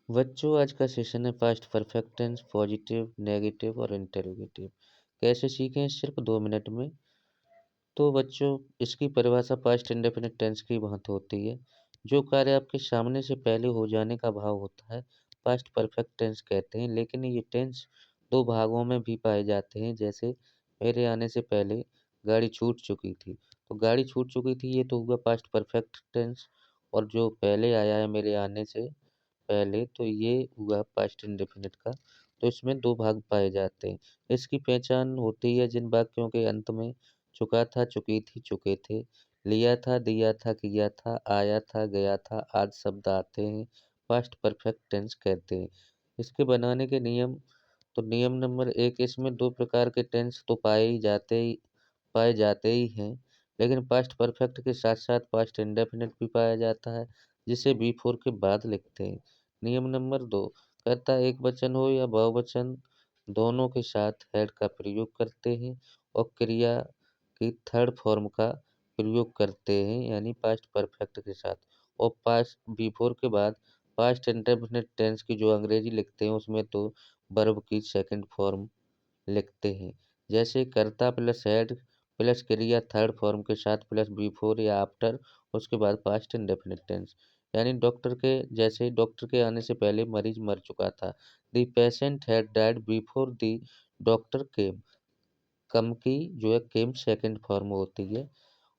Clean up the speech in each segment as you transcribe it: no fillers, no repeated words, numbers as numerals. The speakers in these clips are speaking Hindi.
बच्चों आज का सेशन है past perfect tense, positive, negative और इंटेरोगेटिव। कैसे सीखें सिर्फ 2 मिनट में। तो बच्चों, इसकी परिभाषा पास्ट इंडेफिनिट टेंस की बहुत होती है। जो कार्य आपके सामने से पहले हो जाने का भाव होता है पास्ट परफेक्ट टेंस कहते हैं। लेकिन ये टेंस दो भागों में भी पाए जाते हैं। जैसे मेरे आने से पहले गाड़ी छूट चुकी थी, तो गाड़ी छूट चुकी थी ये तो हुआ पास्ट परफेक्ट टेंस। और जो पहले आया है मेरे आने से पहले, तो ये हुआ पास्ट इंडेफिनिट का। तो इसमें दो भाग पाए जाते हैं। इसकी पहचान होती है जिन वाक्यों के अंत में चुका था, चुकी थी, चुके थे, लिया था, दिया था, किया था, आया था, गया था आदि शब्द आते हैं पास्ट परफेक्ट टेंस कहते हैं। इसके बनाने के नियम। तो नियम नंबर 1, इसमें दो प्रकार के टेंस तो पाए जाते ही हैं। लेकिन पास्ट परफेक्ट के साथ साथ पास्ट इंडेफिनिट भी पाया जाता है, जिसे बी फोर के बाद लिखते हैं। नियम नंबर 2, कर्ता एक वचन हो या बहुवचन दोनों के साथ हेड का प्रयोग करते हैं और क्रिया की थर्ड फॉर्म का प्रयोग करते हैं, यानी पास्ट परफेक्ट के साथ। और पास्ट बी फोर के बाद पास्ट इंडेफिनिट टेंस की जो अंग्रेजी लिखते हैं उसमें तो वर्ब की सेकंड फॉर्म लिखते हैं। जैसे कर्ता प्लस हेड प्लस क्रिया थर्ड फॉर्म के साथ प्लस बिफोर या आफ्टर, उसके बाद पास्ट इंडेफिनिट टेंस। यानी डॉक्टर के आने से पहले मरीज मर चुका था। The patient had died before the doctor came. Come की जो है केम सेकंड फॉर्म होती है।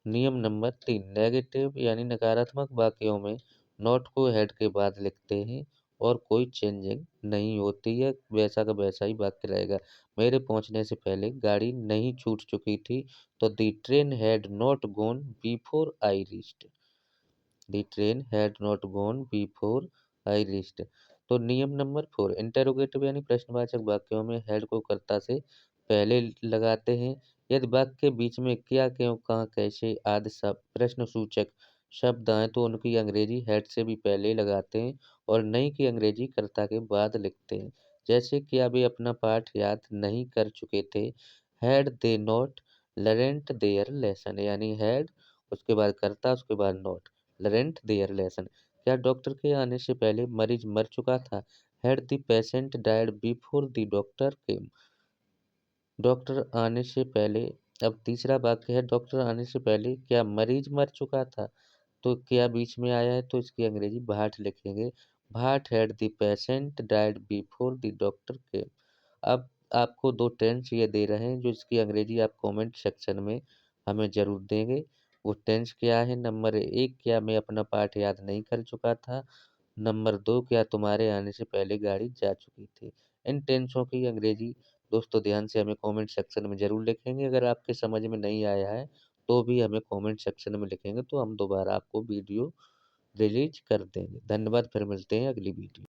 नियम नंबर 3, नेगेटिव यानी नकारात्मक वाक्यों में नॉट को हेड के बाद लिखते हैं और कोई चेंजिंग नहीं होती है, वैसा का वैसा ही वाक्य रहेगा। मेरे पहुंचने से पहले गाड़ी नहीं छूट चुकी थी, तो the train had not gone before I reached. The train had not gone before I reached. तो नियम नंबर 4, इंटेरोगेटिव यानी प्रश्नवाचक वाक्यों में हेड को कर्ता से पहले लगाते हैं। यदि वाक्य के बीच में क्या, क्यों, कहाँ, कैसे आदि सब प्रश्नसूचक शब्द आए तो उनकी अंग्रेजी हेड से भी पहले लगाते हैं और नहीं की अंग्रेजी कर्ता के बाद लिखते हैं। जैसे क्या वे अपना पाठ याद नहीं कर चुके थे, had they not learned there lesson, यानी हैड उसके बाद कर्ता उसके बाद नॉट लर्नड देयर लेसन। क्या डॉक्टर के आने से पहले मरीज मर चुका था, had the patient died before the doctor came. Doctor आने से पहले। अब तीसरा वाक्य है डॉक्टर आने से पहले क्या मरीज मर चुका था, तो क्या बीच में आया है तो इसकी अंग्रेजी भाट लिखेंगे। भाट had the patient died before the doctor came. अब आपको दो टेंस ये दे रहे हैं जो इसकी अंग्रेजी आप कमेंट सेक्शन में हमें ज़रूर देंगे। वो टेंस क्या है? नंबर 1, क्या मैं अपना पाठ याद नहीं कर चुका था। नंबर 2, क्या तुम्हारे आने से पहले गाड़ी जा चुकी थी। इन टेंसों की अंग्रेजी दोस्तों ध्यान से हमें कमेंट सेक्शन में ज़रूर लिखेंगे। अगर आपके समझ में नहीं आया है तो भी हमें कमेंट सेक्शन में लिखेंगे, तो हम दोबारा आपको वीडियो रिलीज कर देंगे। धन्यवाद, फिर मिलते हैं अगली वीडियो।